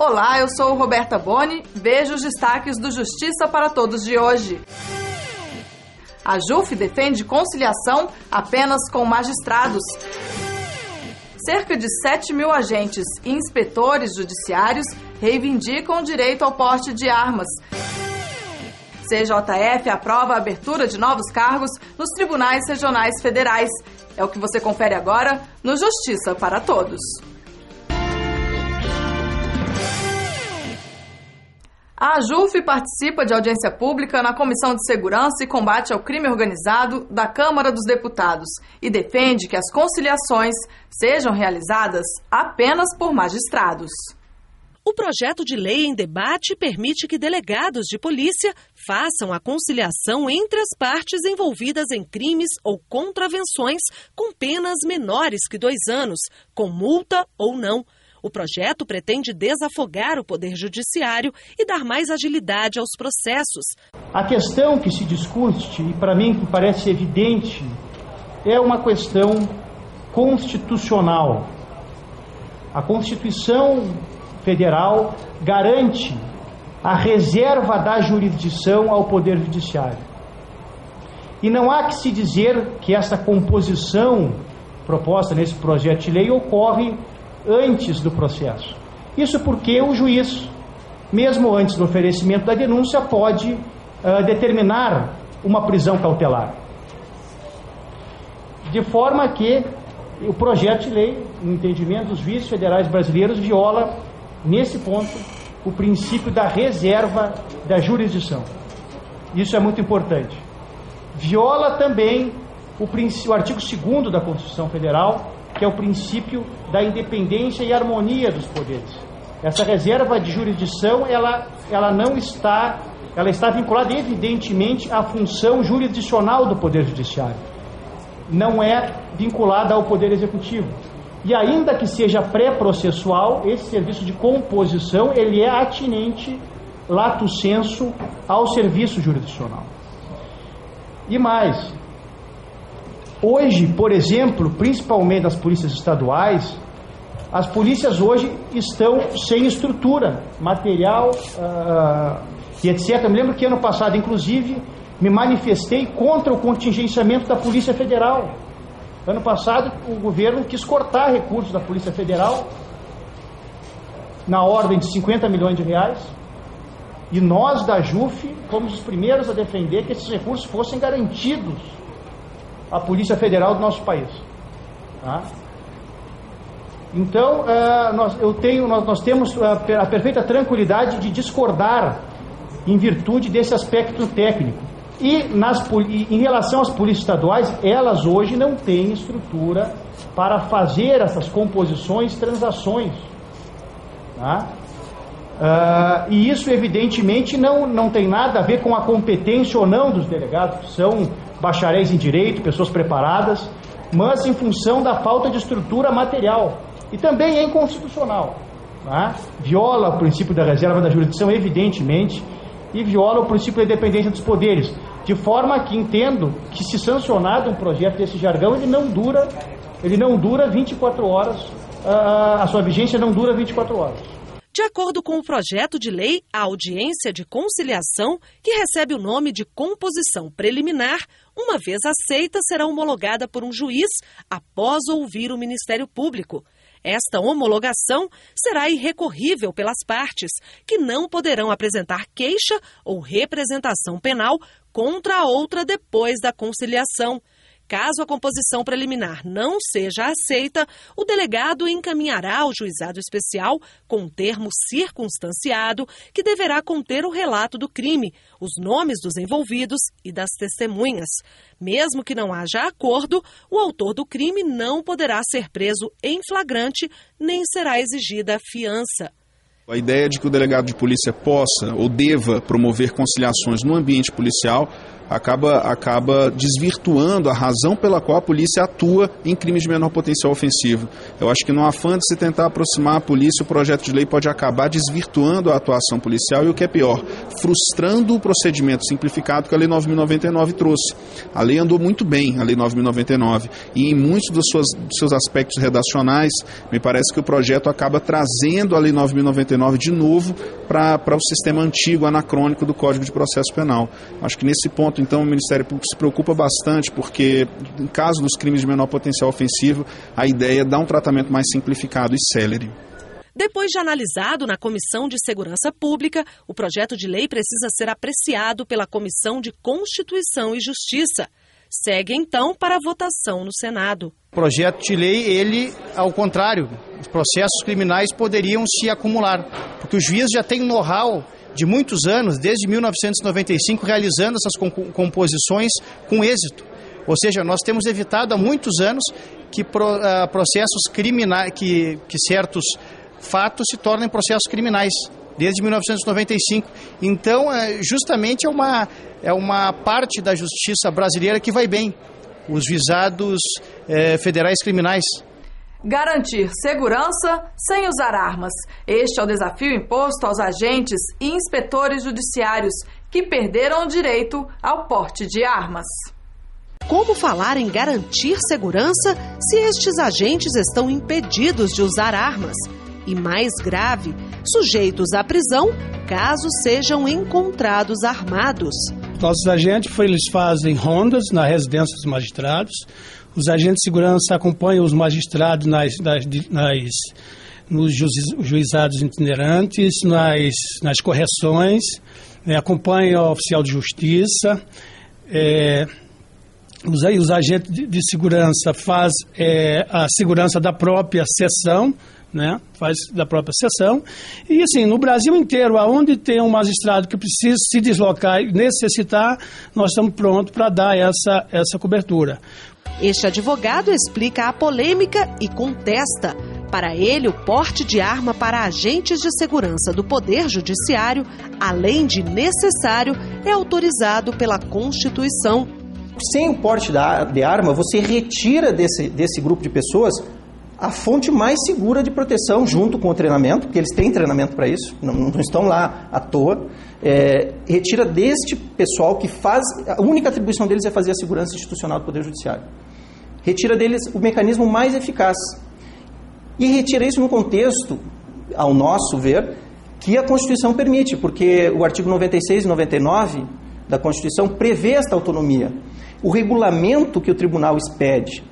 Olá, eu sou Roberta Boni, veja os destaques do Justiça para Todos de hoje. A JUF defende conciliação apenas com magistrados. Cerca de 7 mil agentes e inspetores judiciários reivindicam o direito ao porte de armas. CJF aprova a abertura de novos cargos nos tribunais regionais federais. É o que você confere agora no Justiça para Todos. A JUF participa de audiência pública na Comissão de Segurança e Combate ao Crime Organizado da Câmara dos Deputados e defende que as conciliações sejam realizadas apenas por magistrados. O projeto de lei em debate permite que delegados de polícia façam a conciliação entre as partes envolvidas em crimes ou contravenções com penas menores que 2 anos, com multa ou não. O projeto pretende desafogar o Poder Judiciário e dar mais agilidade aos processos. A questão que se discute, e para mim parece evidente, é uma questão constitucional. A Constituição Federal garante a reserva da jurisdição ao Poder Judiciário. E não há que se dizer que essa composição proposta nesse projeto de lei ocorre antes do processo. Isso porque o juiz, mesmo antes do oferecimento da denúncia, pode determinar uma prisão cautelar. De forma que o projeto de lei, no entendimento dos juízes federais brasileiros, viola, nesse ponto, o princípio da reserva da jurisdição. Isso é muito importante. Viola também o artigo 2º da Constituição Federal, que é o princípio da independência e harmonia dos poderes. Essa reserva de jurisdição, ela está vinculada evidentemente à função jurisdicional do Poder Judiciário. Não é vinculada ao Poder Executivo. E ainda que seja pré-processual, esse serviço de composição, ele é atinente, lato sensu, ao serviço jurisdicional. E mais, hoje, por exemplo, principalmente nas polícias estaduais, as polícias hoje estão sem estrutura, material e etc. Eu me lembro que ano passado, inclusive, me manifestei contra o contingenciamento da Polícia Federal. Ano passado, o governo quis cortar recursos da Polícia Federal na ordem de 50 milhões de reais. E nós, da JUF, fomos os primeiros a defender que esses recursos fossem garantidos à Polícia Federal do nosso país. Tá? Então, nós temos a perfeita tranquilidade de discordar em virtude desse aspecto técnico. E em relação às polícias estaduais, elas hoje não têm estrutura para fazer essas composições, transações. Tá? E isso, evidentemente, não tem nada a ver com a competência ou não dos delegados, que são bacharéis em direito, pessoas preparadas, mas em função da falta de estrutura material. E também é inconstitucional. Tá? Viola o princípio da reserva da jurisdição, evidentemente, e viola o princípio da independência dos poderes. De forma que entendo que, se sancionado um projeto desse jargão, ele não dura 24 horas, a sua vigência não dura 24 horas. De acordo com o projeto de lei, a audiência de conciliação, que recebe o nome de composição preliminar, uma vez aceita, será homologada por um juiz após ouvir o Ministério Público. Esta homologação será irrecorrível pelas partes, que não poderão apresentar queixa ou representação penal contra a outra depois da conciliação. Caso a composição preliminar não seja aceita, o delegado encaminhará ao juizado especial com termo circunstanciado que deverá conter o relato do crime, os nomes dos envolvidos e das testemunhas. Mesmo que não haja acordo, o autor do crime não poderá ser preso em flagrante, nem será exigida fiança. A ideia de que o delegado de polícia possa ou deva promover conciliações no ambiente policial acaba desvirtuando a razão pela qual a polícia atua em crimes de menor potencial ofensivo. Eu acho que no afã de se tentar aproximar a polícia, o projeto de lei pode acabar desvirtuando a atuação policial e, o que é pior, frustrando o procedimento simplificado que a Lei 9.099 trouxe. A lei andou muito bem, a Lei 9.099, e em muitos dos seus aspectos redacionais, me parece que o projeto acaba trazendo a Lei 9.099 de novo para o sistema antigo, anacrônico do Código de Processo Penal. Acho que nesse ponto, então, o Ministério Público se preocupa bastante, porque, em caso dos crimes de menor potencial ofensivo, a ideia é dar um tratamento mais simplificado e célere. Depois de analisado na Comissão de Segurança Pública, o projeto de lei precisa ser apreciado pela Comissão de Constituição e Justiça. Segue, então, para a votação no Senado. O projeto de lei, ele, ao contrário, os processos criminais poderiam se acumular, porque o juiz já tem know-how de muitos anos, desde 1995, realizando essas composições com êxito. Ou seja, nós temos evitado há muitos anos que processos criminais, que certos fatos se tornem processos criminais, desde 1995. Então, justamente é uma parte da justiça brasileira que vai bem, os juizados federais criminais. Garantir segurança sem usar armas. Este é o desafio imposto aos agentes e inspetores judiciários que perderam o direito ao porte de armas. Como falar em garantir segurança se estes agentes estão impedidos de usar armas? E mais grave, sujeitos à prisão caso sejam encontrados armados. Nossos agentes eles fazem rondas na residência dos magistrados. Os agentes de segurança acompanham os magistrados nos juizados itinerantes, nas correções, acompanham o oficial de justiça. Os agentes de segurança fazem a segurança da própria sessão, faz da própria sessão. E assim, no Brasil inteiro, aonde tem um magistrado que precisa se deslocar e necessitar, nós estamos prontos para dar essa cobertura. Este advogado explica a polêmica e contesta. Para ele, o porte de arma para agentes de segurança do Poder Judiciário, além de necessário, é autorizado pela Constituição. Sem o porte de arma, você retira desse grupo de pessoas a fonte mais segura de proteção, junto com o treinamento, porque eles têm treinamento para isso, não estão lá à toa. Retira deste pessoal que faz, a única atribuição deles é fazer a segurança institucional do Poder Judiciário. Retira deles o mecanismo mais eficaz. E retira isso no contexto, ao nosso ver, que a Constituição permite, porque o artigo 96 e 99 da Constituição prevê esta autonomia. O regulamento que o tribunal expede,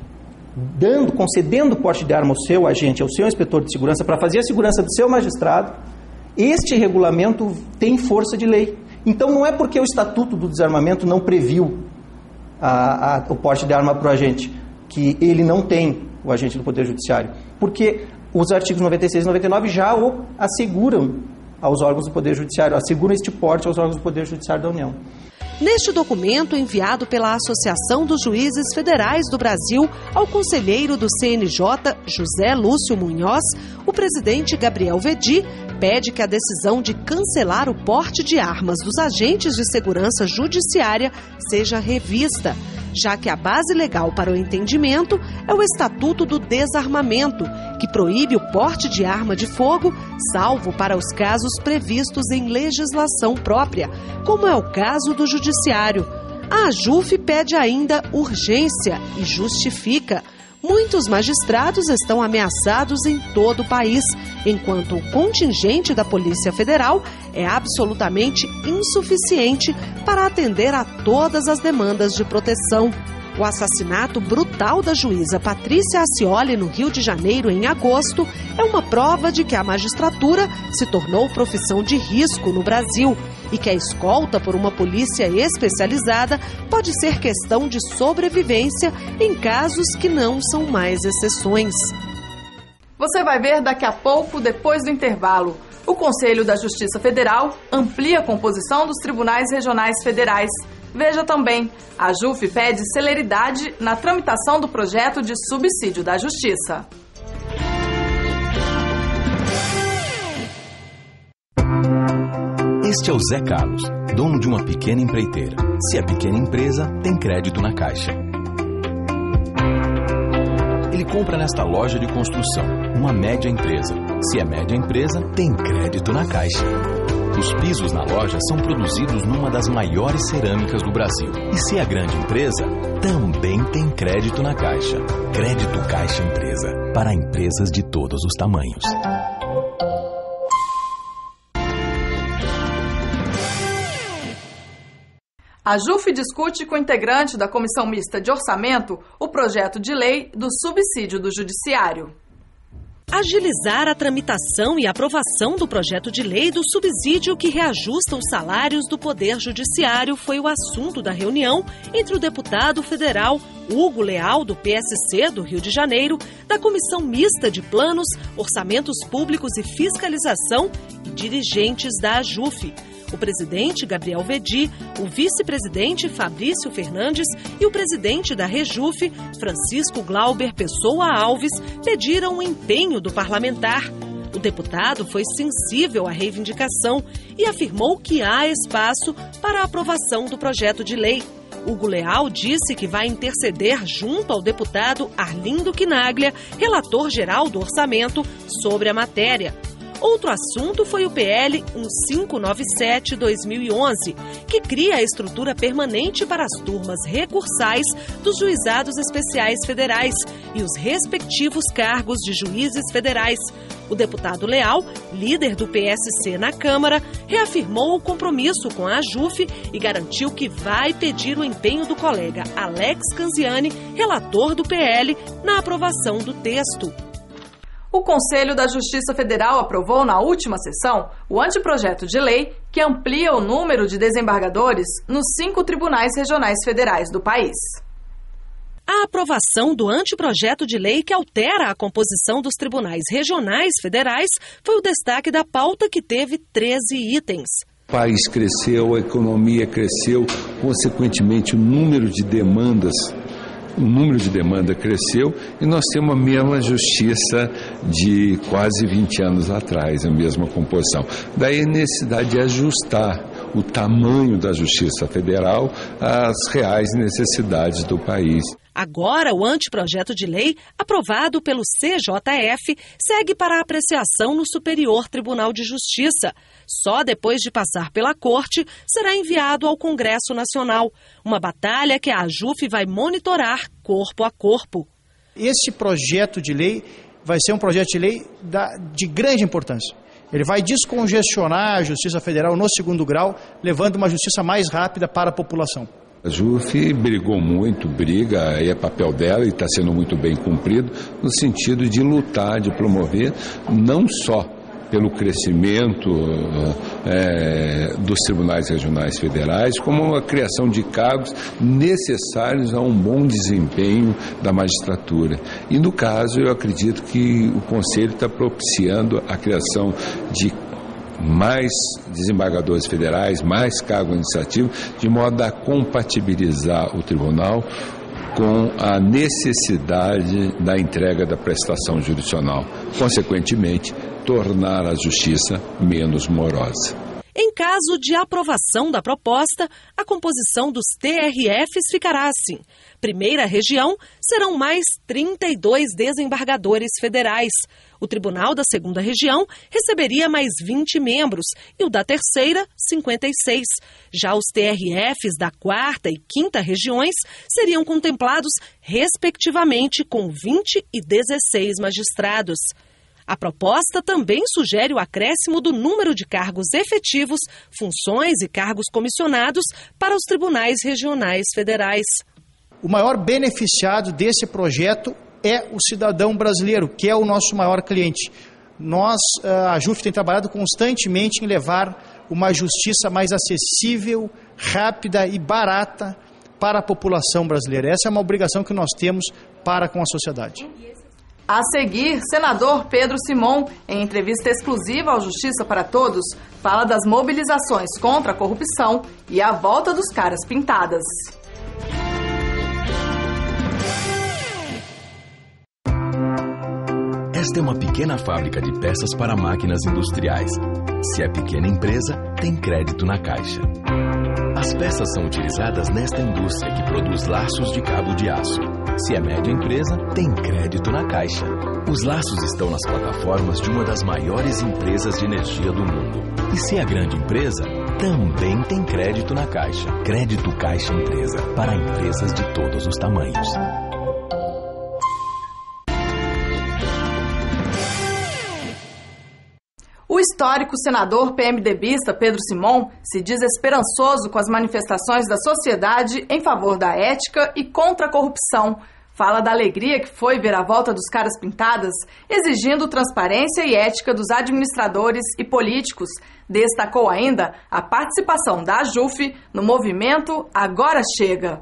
concedendo porte de arma ao seu agente, ao seu inspetor de segurança, para fazer a segurança do seu magistrado, este regulamento tem força de lei. Então não é porque o Estatuto do Desarmamento não previu o porte de arma para o agente, que ele não tem, o agente do Poder Judiciário, porque os artigos 96 e 99 já o asseguram aos órgãos do Poder Judiciário, asseguram este porte aos órgãos do Poder Judiciário da União. Neste documento enviado pela Associação dos Juízes Federais do Brasil ao conselheiro do CNJ, José Lúcio Munhoz, o presidente Gabriel Vedi pede que a decisão de cancelar o porte de armas dos agentes de segurança judiciária seja revista, já que a base legal para o entendimento é o Estatuto do Desarmamento, que proíbe o porte de arma de fogo, salvo para os casos previstos em legislação própria, como é o caso do Judiciário. A AJUF pede ainda urgência e justifica. Muitos magistrados estão ameaçados em todo o país, enquanto o contingente da Polícia Federal é absolutamente insuficiente para atender a todas as demandas de proteção. O assassinato brutal da juíza Patrícia Acioli no Rio de Janeiro em agosto é uma prova de que a magistratura se tornou profissão de risco no Brasil e que a escolta por uma polícia especializada pode ser questão de sobrevivência em casos que não são mais exceções. Você vai ver daqui a pouco, depois do intervalo. O Conselho da Justiça Federal amplia a composição dos tribunais regionais federais. Veja também, a AJUF pede celeridade na tramitação do projeto de subsídio da Justiça. Este é o Zé Carlos, dono de uma pequena empreiteira. Se é pequena empresa, tem crédito na Caixa. Ele compra nesta loja de construção, uma média empresa. Se é média empresa, tem crédito na Caixa. Os pisos na loja são produzidos numa das maiores cerâmicas do Brasil. E se é grande empresa, também tem crédito na Caixa. Crédito Caixa Empresa, para empresas de todos os tamanhos. A JUF discute com o integrante da Comissão Mista de Orçamento o projeto de lei do subsídio do Judiciário. Agilizar a tramitação e aprovação do projeto de lei do subsídio que reajusta os salários do Poder Judiciário foi o assunto da reunião entre o deputado federal Hugo Leal, do PSC do Rio de Janeiro, da Comissão Mista de Planos, Orçamentos Públicos e Fiscalização e dirigentes da AJUF. O presidente Gabriel Vedi, o vice-presidente Fabrício Fernandes e o presidente da REJUF, Francisco Glauber Pessoa Alves, pediram o empenho do parlamentar. O deputado foi sensível à reivindicação e afirmou que há espaço para a aprovação do projeto de lei. Hugo Leal disse que vai interceder junto ao deputado Arlindo Quinaglia, relator geral do orçamento, sobre a matéria. Outro assunto foi o PL 1597-2011, que cria a estrutura permanente para as turmas recursais dos juizados especiais federais e os respectivos cargos de juízes federais. O deputado Leal, líder do PSC na Câmara, reafirmou o compromisso com a AJUF e garantiu que vai pedir o empenho do colega Alex Canziani, relator do PL, na aprovação do texto. O Conselho da Justiça Federal aprovou na última sessão o anteprojeto de lei que amplia o número de desembargadores nos 5 tribunais regionais federais do país. A aprovação do anteprojeto de lei que altera a composição dos tribunais regionais federais foi o destaque da pauta, que teve 13 itens. O país cresceu, a economia cresceu, consequentemente o número de demanda cresceu e nós temos a mesma justiça de quase 20 anos atrás, a mesma composição. Daí a necessidade de ajustar o tamanho da Justiça Federal às reais necessidades do país. Agora, o anteprojeto de lei, aprovado pelo CJF, segue para apreciação no Superior Tribunal de Justiça. Só depois de passar pela Corte, será enviado ao Congresso Nacional. Uma batalha que a AJUF vai monitorar corpo a corpo. Esse projeto de lei vai ser um projeto de lei de grande importância. Ele vai descongestionar a Justiça Federal no 2º grau, levando uma justiça mais rápida para a população. A JUF briga, é papel dela e está sendo muito bem cumprido, no sentido de lutar, de promover, não só pelo crescimento dos tribunais regionais federais, como a criação de cargos necessários a um bom desempenho da magistratura. E no caso, eu acredito que o Conselho está propiciando a criação de mais desembargadores federais, mais cargo administrativo, de modo a compatibilizar o tribunal com a necessidade da entrega da prestação jurisdicional, consequentemente, tornar a justiça menos morosa. Em caso de aprovação da proposta, a composição dos TRFs ficará assim. Primeira região, serão mais 32 desembargadores federais. O Tribunal da Segunda Região receberia mais 20 membros e o da Terceira, 56. Já os TRFs da Quarta e Quinta Regiões seriam contemplados, respectivamente, com 20 e 16 magistrados. A proposta também sugere o acréscimo do número de cargos efetivos, funções e cargos comissionados para os tribunais regionais federais. O maior beneficiado desse projeto é o cidadão brasileiro, que é o nosso maior cliente. A AJUF tem trabalhado constantemente em levar uma justiça mais acessível, rápida e barata para a população brasileira. Essa é uma obrigação que nós temos para com a sociedade. A seguir, senador Pedro Simon, em entrevista exclusiva ao Justiça para Todos, fala das mobilizações contra a corrupção e a volta dos caras pintadas. Esta é uma pequena fábrica de peças para máquinas industriais. Se é pequena empresa, tem crédito na Caixa. As peças são utilizadas nesta indústria que produz laços de cabo de aço. Se é média empresa, tem crédito na Caixa. Os laços estão nas plataformas de uma das maiores empresas de energia do mundo. E se é grande empresa, também tem crédito na Caixa. Crédito Caixa Empresa, para empresas de todos os tamanhos. O histórico senador PMDBista Pedro Simon se diz esperançoso com as manifestações da sociedade em favor da ética e contra a corrupção. Fala da alegria que foi ver a volta dos caras pintadas, exigindo transparência e ética dos administradores e políticos. Destacou ainda a participação da AJUF no movimento Agora Chega.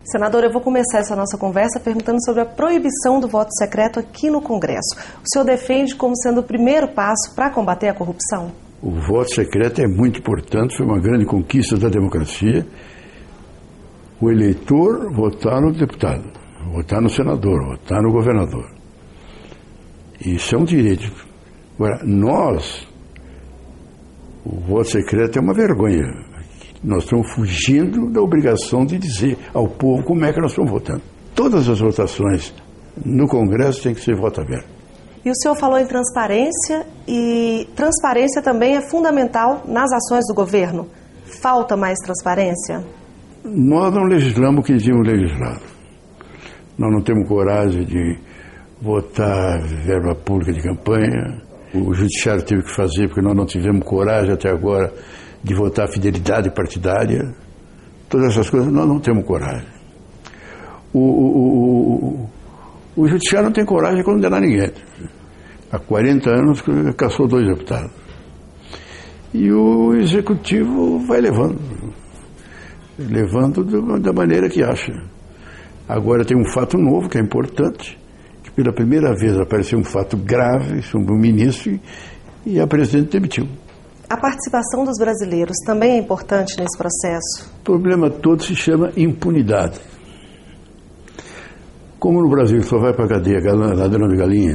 Senador, eu vou começar essa nossa conversa perguntando sobre a proibição do voto secreto aqui no Congresso. O senhor defende como sendo o primeiro passo para combater a corrupção? O voto secreto é muito importante, foi uma grande conquista da democracia. O eleitor votar no deputado, votar no senador, votar no governador. Isso é um direito. Agora, o voto secreto é uma vergonha. Nós estamos fugindo da obrigação de dizer ao povo como é que nós estamos votando. Todas as votações no Congresso têm que ser voto aberto. E o senhor falou em transparência, e transparência também é fundamental nas ações do governo. Falta mais transparência? Nós não legislamos o que devíamos legislar. Nós não temos coragem de votar verba pública de campanha. O judiciário teve que fazer porque nós não tivemos coragem até agora de votar fidelidade partidária. Todas essas coisas nós não temos coragem. O judiciário não tem coragem de condenar ninguém. Há 40 anos caçou 2 deputados. E o executivo vai levando da maneira que acha. Agora tem um fato novo que é importante, que pela primeira vez apareceu um fato grave sobre um ministro e a presidente demitiu. A participação dos brasileiros também é importante nesse processo? O problema todo se chama impunidade. Como no Brasil só vai para a cadeia ladrão de galinha,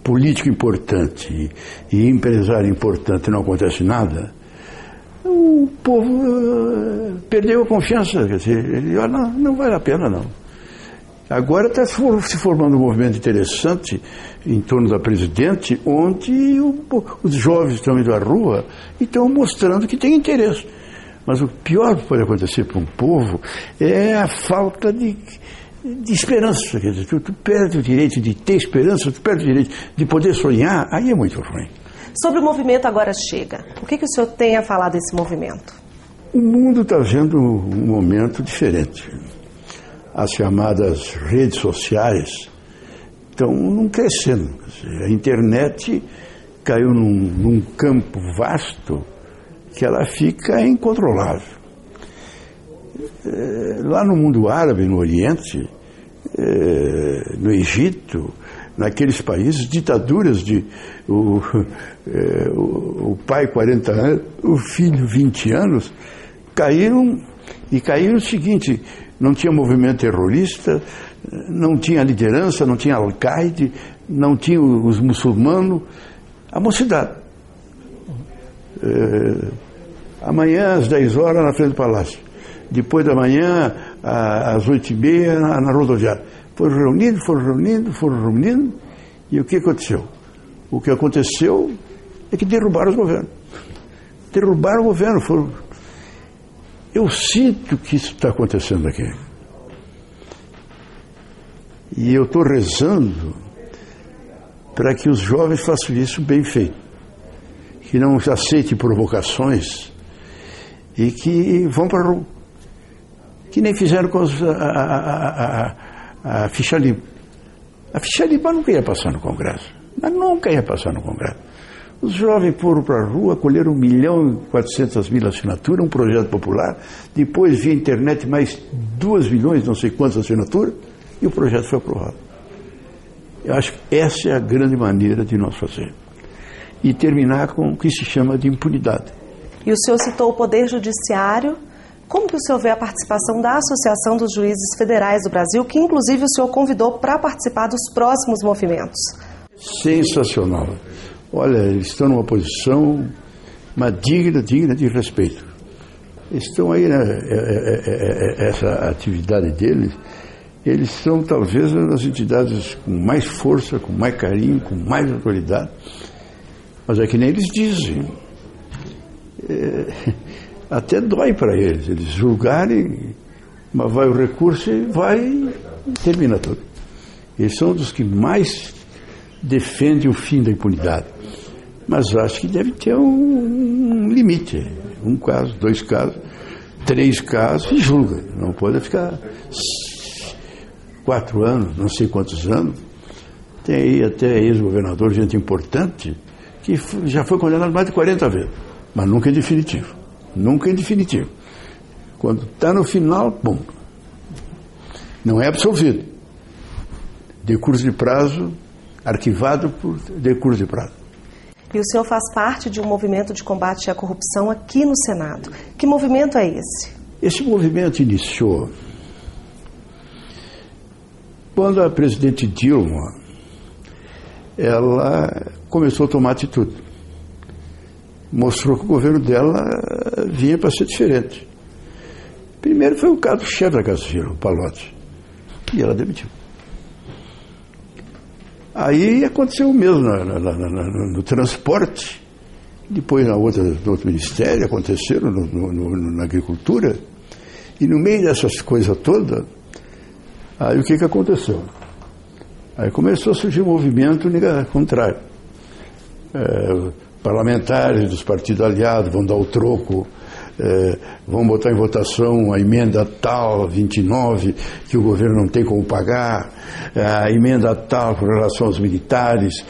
político importante e empresário importante não acontece nada, o povo perdeu a confiança. Quer dizer, ele olha, não vale a pena não. Agora está se formando um movimento interessante em torno da presidente, onde os jovens estão indo à rua e estão mostrando que tem interesse. Mas o pior que pode acontecer para um povo é a falta de esperança. Quer dizer, tu perde o direito de ter esperança, tu perde o direito de poder sonhar, aí é muito ruim. Sobre o movimento Agora Chega, o que o senhor tem a falar desse movimento? O mundo está vendo um momento diferente. As chamadas redes sociais estão crescendo. A internet caiu num campo vasto que ela fica incontrolável. Lá no mundo árabe, no Oriente, no Egito, naqueles países, ditaduras de o pai 40 anos, o filho 20 anos, caíram o seguinte: não tinha movimento terrorista, não tinha liderança, não tinha Al-Qaeda, não tinha os muçulmanos, a mocidade. Amanhã às 10 horas na frente do palácio, depois da manhã às 8h30 na rodoviária. Foram reunindo, e o que aconteceu? O que aconteceu é que derrubaram os governos. Derrubaram o governo. Eu sinto que isso está acontecendo aqui. E eu estou rezando para que os jovens façam isso bem feito. Que não aceitem provocações e que vão para a rua. Que nem fizeram com a ficha limpa. A ficha limpa nunca ia passar no Congresso. Mas nunca ia passar no Congresso. Os jovens foram para a rua, colheram 1.400.000 assinaturas, um projeto popular, depois via internet mais 2 milhões, não sei quantas assinaturas, e o projeto foi aprovado. Eu acho que essa é a grande maneira de nós fazer. E terminar com o que se chama de impunidade. E o senhor citou o Poder Judiciário. Como que o senhor vê a participação da Associação dos Juízes Federais do Brasil, que inclusive o senhor convidou para participar dos próximos movimentos? Sensacional. olha, eles estão numa posição digna de respeito. Estão aí, essa atividade deles, eles são talvez as entidades com mais força, com mais carinho, com mais autoridade, mas é que nem eles dizem, até dói para eles julgarem, mas vai o recurso e vai e termina tudo. Eles são dos que mais defendem o fim da impunidade, mas acho que deve ter um limite, 1 caso, 2 casos, 3 casos e julga, não pode ficar 4 anos, não sei quantos anos. Tem aí até ex-governador, gente importante, que já foi condenado mais de 40 vezes, mas nunca em definitivo. Nunca em definitivo. Quando está no final, bom, não é absolvido. Decurso de prazo, arquivado por decurso de prazo. E o senhor faz parte de um movimento de combate à corrupção aqui no Senado. Que movimento é esse? Esse movimento iniciou quando a presidente Dilma ela começou a tomar atitude. Mostrou que o governo dela vinha para ser diferente. Primeiro foi o caso do chefe da Casa Civil, o Pallotti, e ela demitiu. Aí aconteceu o mesmo no transporte, depois no outro ministério, aconteceram na agricultura, e no meio dessas coisas todas, aí o que aconteceu? Aí começou a surgir um movimento contrário. Parlamentares dos partidos aliados vão dar o troco, vão botar em votação a emenda tal, 29, que o governo não tem como pagar, a emenda tal com relação aos militares,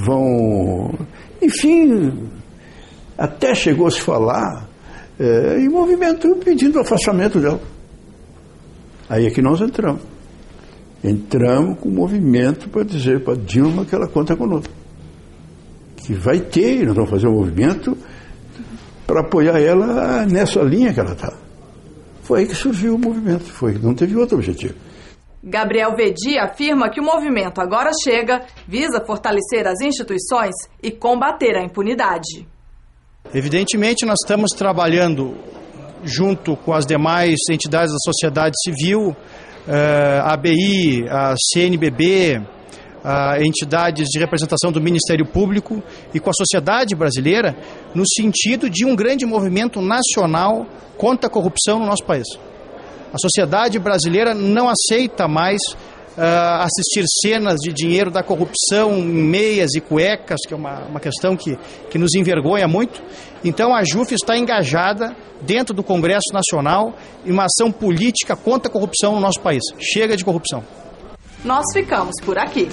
vão... Enfim, até chegou a se falar em movimento pedindo o afastamento dela. Aí é que nós entramos. Entramos com o movimento para dizer para Dilma que ela conta conosco. Que vai ter, nós vamos fazer um movimento para apoiar ela nessa linha que ela está. Foi aí que surgiu o movimento, não teve outro objetivo. Gabriel Vedi afirma que o movimento Agora Chega visa fortalecer as instituições e combater a impunidade. Evidentemente, nós estamos trabalhando junto com as demais entidades da sociedade civil, a ABI, a CNBB, entidades de representação do Ministério Público e com a sociedade brasileira, no sentido de um grande movimento nacional contra a corrupção no nosso país. A sociedade brasileira não aceita mais assistir cenas de dinheiro da corrupção em meias e cuecas, que é uma questão que nos envergonha muito. Então a JUF está engajada dentro do Congresso Nacional em uma ação política contra a corrupção no nosso país. Chega de corrupção. Nós ficamos por aqui.